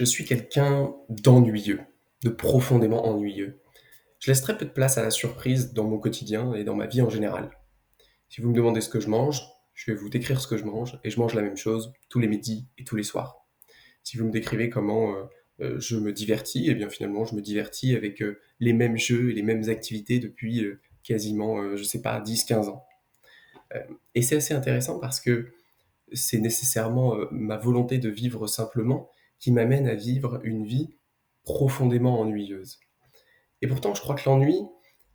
Je suis quelqu'un d'ennuyeux, de profondément ennuyeux. Je laisse très peu de place à la surprise dans mon quotidien et dans ma vie en général. Si vous me demandez ce que je mange, je vais vous décrire ce que je mange et je mange la même chose tous les midis et tous les soirs. Si vous me décrivez comment je me divertis, eh bien finalement je me divertis avec les mêmes jeux et les mêmes activités depuis quasiment, je sais pas, 10, 15 ans. Euh, et c'est assez intéressant parce que c'est nécessairement ma volonté de vivre simplement qui m'amène à vivre une vie profondément ennuyeuse. Et pourtant, je crois que l'ennui,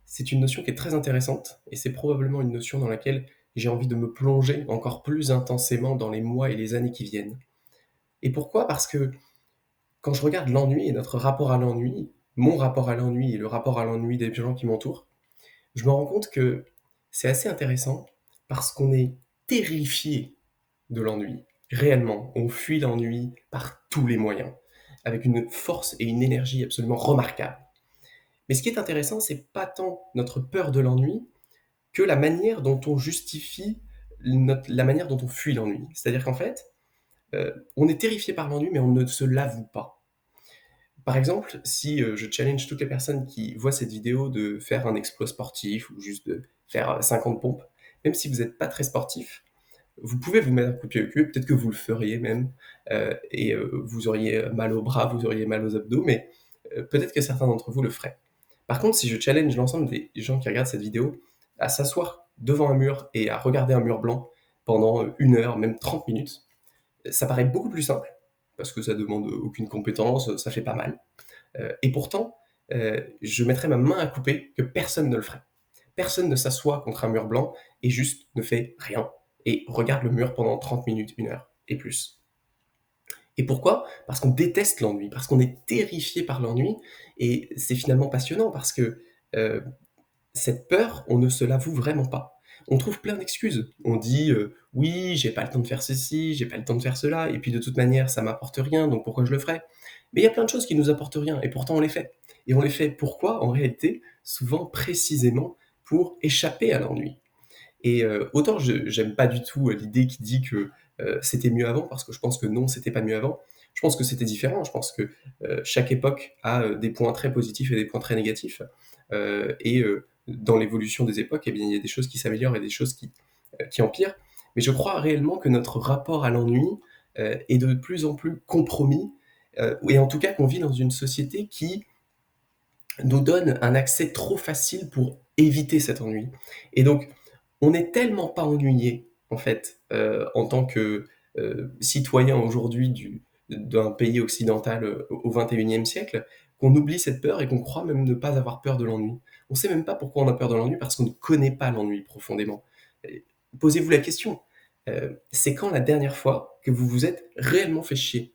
c'est une notion qui est très intéressante, et c'est probablement une notion dans laquelle j'ai envie de me plonger encore plus intensément dans les mois et les années qui viennent. Et pourquoi? Parce que quand je regarde l'ennui et notre rapport à l'ennui, mon rapport à l'ennui et le rapport à l'ennui des gens qui m'entourent, je me rends compte que c'est assez intéressant parce qu'on est terrifié de l'ennui. Réellement, on fuit l'ennui par tous les moyens, avec une force et une énergie absolument remarquables. Mais ce qui est intéressant, c'est pas tant notre peur de l'ennui que la manière dont on justifie la manière dont on fuit l'ennui. C'est-à-dire qu'en fait, on est terrifié par l'ennui, mais on ne se l'avoue pas. Par exemple, si je challenge toutes les personnes qui voient cette vidéo de faire un exploit sportif ou juste de faire 50 pompes, même si vous n'êtes pas très sportif, vous pouvez vous mettre un coup de pied au cul, peut-être que vous le feriez même, et vous auriez mal aux bras, vous auriez mal aux abdos, mais peut-être que certains d'entre vous le feraient. Par contre, si je challenge l'ensemble des gens qui regardent cette vidéo à s'asseoir devant un mur et à regarder un mur blanc pendant 1 heure, même 30 minutes, ça paraît beaucoup plus simple, parce que ça demande aucune compétence, ça fait pas mal. Et pourtant, je mettrais ma main à couper que personne ne le ferait. Personne ne s'assoit contre un mur blanc et juste ne fait rien et regarde le mur pendant 30 minutes, 1 heure et plus. Et pourquoi? Parce qu'on déteste l'ennui, parce qu'on est terrifié par l'ennui et c'est finalement passionnant parce que euh, cette peur, on ne se l'avoue vraiment pas. On trouve plein d'excuses. On dit oui, j'ai pas le temps de faire ceci, j'ai pas le temps de faire cela, et puis de toute manière, ça m'apporte rien, donc pourquoi je le ferais? Mais il y a plein de choses qui nous apportent rien, et pourtant on les fait. Et on les fait pourquoi? En réalité, souvent précisément pour échapper à l'ennui. Et autant j'aime pas du tout l'idée qui dit que c'était mieux avant, parce que je pense que non, c'était pas mieux avant. Je pense que c'était différent. Je pense que chaque époque a des points très positifs et des points très négatifs. Dans l'évolution des époques, eh bien, il y a des choses qui s'améliorent et des choses qui empirent. Mais je crois réellement que notre rapport à l'ennui est de plus en plus compromis, et en tout cas qu'on vit dans une société qui nous donne un accès trop facile pour éviter cet ennui. Et donc, on n'est tellement pas ennuyé, en fait, en tant que citoyen aujourd'hui d'un pays occidental au XXIe siècle, qu'on oublie cette peur et qu'on croit même ne pas avoir peur de l'ennui. On ne sait même pas pourquoi on a peur de l'ennui, parce qu'on ne connaît pas l'ennui profondément. Posez-vous la question, c'est quand la dernière fois que vous vous êtes réellement fait chier?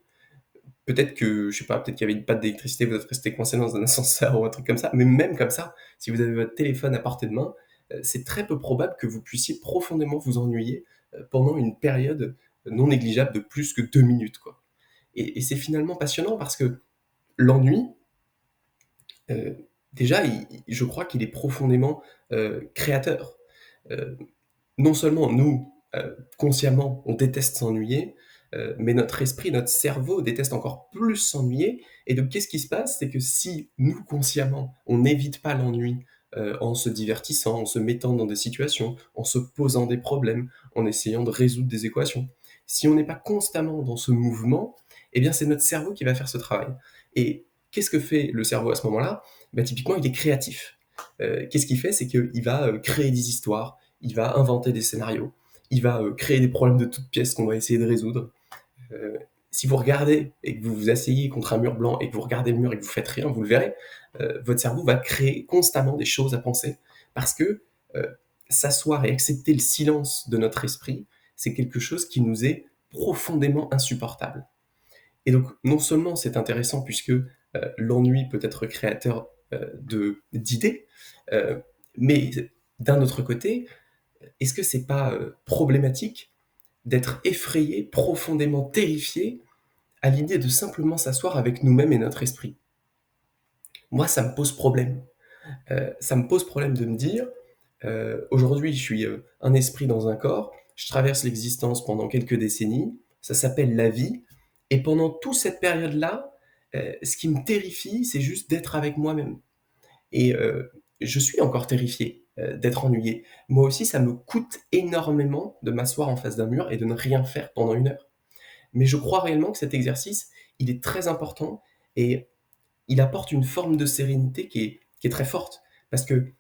Peut-être que, je sais pas, peut-être qu'il y avait une panne d'électricité, vous êtes resté coincé dans un ascenseur ou un truc comme ça, mais même comme ça, si vous avez votre téléphone à portée de main, c'est très peu probable que vous puissiez profondément vous ennuyer pendant une période non négligeable de plus que 2 minutes, quoi. Et c'est finalement passionnant parce que l'ennui, euh, déjà, je crois qu'il est profondément créateur. Euh, Non seulement nous, consciemment, on déteste s'ennuyer, mais notre esprit, notre cerveau déteste encore plus s'ennuyer. Et donc, qu'est-ce qui se passe? C'est que si nous, consciemment, on n'évite pas l'ennui en se divertissant, en se mettant dans des situations, en se posant des problèmes, en essayant de résoudre des équations, si on n'est pas constamment dans ce mouvement, eh bien, c'est notre cerveau qui va faire ce travail. Et qu'est-ce que fait le cerveau à ce moment-là? Bah, typiquement, il est créatif. Qu'est-ce qu'il fait? C'est qu'il va créer des histoires, il va inventer des scénarios, il va créer des problèmes de toutes pièces qu'on va essayer de résoudre. Euh, Si vous regardez et que vous vous asseyez contre un mur blanc et que vous regardez le mur et que vous faites rien, vous le verrez, votre cerveau va créer constamment des choses à penser parce que euh, s'asseoir et accepter le silence de notre esprit, c'est quelque chose qui nous est profondément insupportable. Et donc, non seulement c'est intéressant puisque l'ennui peut être créateur d'idées, euh, mais d'un autre côté, est-ce que c'est pas problématique d'être effrayé, profondément terrifié à l'idée de simplement s'asseoir avec nous-mêmes et notre esprit? Moi, ça me pose problème. Ça me pose problème de me dire, aujourd'hui, je suis un esprit dans un corps, je traverse l'existence pendant quelques décennies, ça s'appelle la vie, et pendant toute cette période-là, Ce qui me terrifie, c'est juste d'être avec moi-même et je suis encore terrifié, d'être ennuyé. Moi aussi, ça me coûte énormément de m'asseoir en face d'un mur et de ne rien faire pendant 1 heure. Mais je crois réellement que cet exercice, il est très important et il apporte une forme de sérénité qui est très forte. Parce que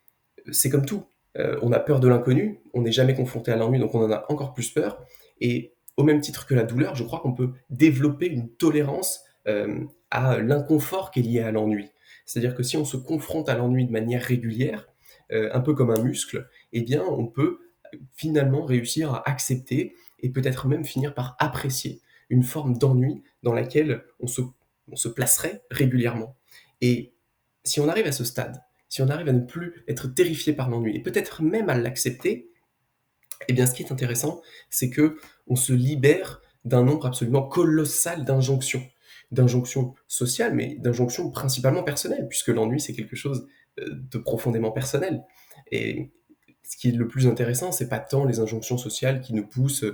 c'est comme tout, on a peur de l'inconnu, on n'est jamais confronté à l'ennui, donc on en a encore plus peur. Et au même titre que la douleur, je crois qu'on peut développer une tolérance à l'inconfort qui est lié à l'ennui. C'est-à-dire que si on se confronte à l'ennui de manière régulière, un peu comme un muscle, eh bien on peut finalement réussir à accepter et peut-être même finir par apprécier une forme d'ennui dans laquelle on se placerait régulièrement. Et si on arrive à ce stade, si on arrive à ne plus être terrifié par l'ennui et peut-être même à l'accepter, eh bien ce qui est intéressant, c'est que on se libère d'un nombre absolument colossal d'injonctions. D'injonctions sociales, mais d'injonctions principalement personnelles, puisque l'ennui, c'est quelque chose de profondément personnel. Et ce qui est le plus intéressant, c'est pas tant les injonctions sociales qui nous poussent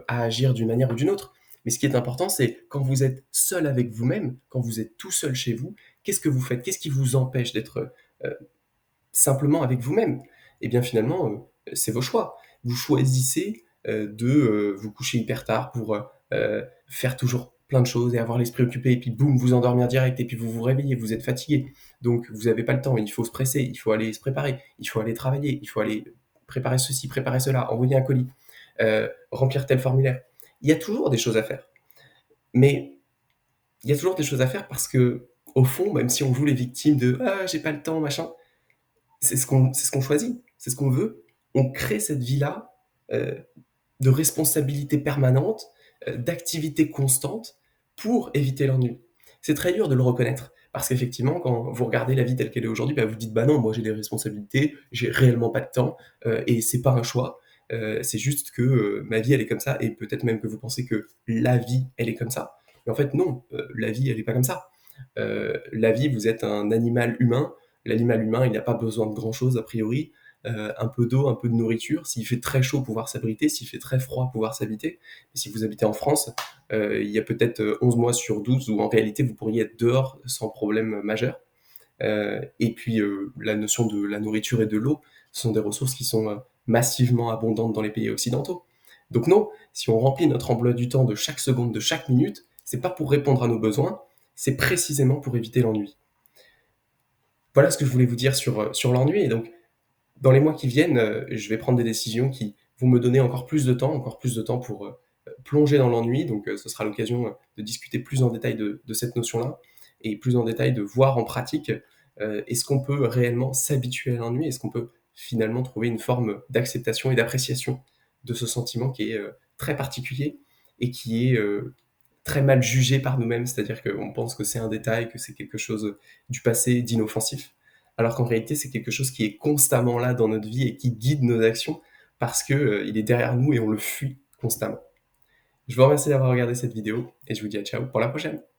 à agir d'une manière ou d'une autre, mais ce qui est important, c'est quand vous êtes seul avec vous-même, quand vous êtes tout seul chez vous, qu'est-ce que vous faites? Qu'est-ce qui vous empêche d'être simplement avec vous-même? Eh bien finalement, c'est vos choix. Vous choisissez de vous coucher hyper tard pour faire toujours plein de choses et avoir l'esprit occupé, et puis boum, vous endormir direct, et puis vous vous réveillez, vous êtes fatigué. Donc vous n'avez pas le temps, il faut se presser, il faut aller se préparer, il faut aller travailler, il faut aller préparer ceci, préparer cela, envoyer un colis, remplir tel formulaire. Il y a toujours des choses à faire. Mais il y a toujours des choses à faire parce que, au fond, même si on joue les victimes de ah, j'ai pas le temps, machin, c'est ce qu'on choisit, c'est ce qu'on veut. On crée cette vie-là euh, de responsabilité permanente, d'activité constante pour éviter l'ennui. C'est très dur de le reconnaître parce qu'effectivement, quand vous regardez la vie telle qu'elle est aujourd'hui, bah, vous dites bah non, moi j'ai des responsabilités, j'ai réellement pas de temps et c'est pas un choix. C'est juste que ma vie elle est comme ça et peut-être même que vous pensez que la vie elle est comme ça. Mais en fait non, la vie elle est pas comme ça. La vie, vous êtes un animal humain. L'animal humain, il n'a pas besoin de grand-chose a priori. Un peu d'eau, un peu de nourriture. S'il fait très chaud, pouvoir s'abriter. S'il fait très froid, pouvoir s'habiter. Et si vous habitez en France, il y a peut-être 11 mois sur 12 où en réalité vous pourriez être dehors sans problème majeur. Et puis la notion de la nourriture et de l'eau, ce sont des ressources qui sont massivement abondantes dans les pays occidentaux. Donc non, si on remplit notre emploi du temps de chaque seconde, de chaque minute, c'est pas pour répondre à nos besoins, c'est précisément pour éviter l'ennui. Voilà ce que je voulais vous dire sur l'ennui. Et donc, dans les mois qui viennent, je vais prendre des décisions qui vont me donner encore plus de temps pour plonger dans l'ennui. Donc, ce sera l'occasion de discuter plus en détail de cette notion-là et plus en détail de voir en pratique est-ce qu'on peut réellement s'habituer à l'ennui, est-ce qu'on peut finalement trouver une forme d'acceptation et d'appréciation de ce sentiment qui est très particulier et qui est très mal jugé par nous-mêmes, c'est-à-dire qu'on pense que c'est un détail, que c'est quelque chose du passé, d'inoffensif, alors qu'en réalité c'est quelque chose qui est constamment là dans notre vie et qui guide nos actions parce que il est derrière nous et on le fuit constamment. Je vous remercie d'avoir regardé cette vidéo et je vous dis à ciao pour la prochaine.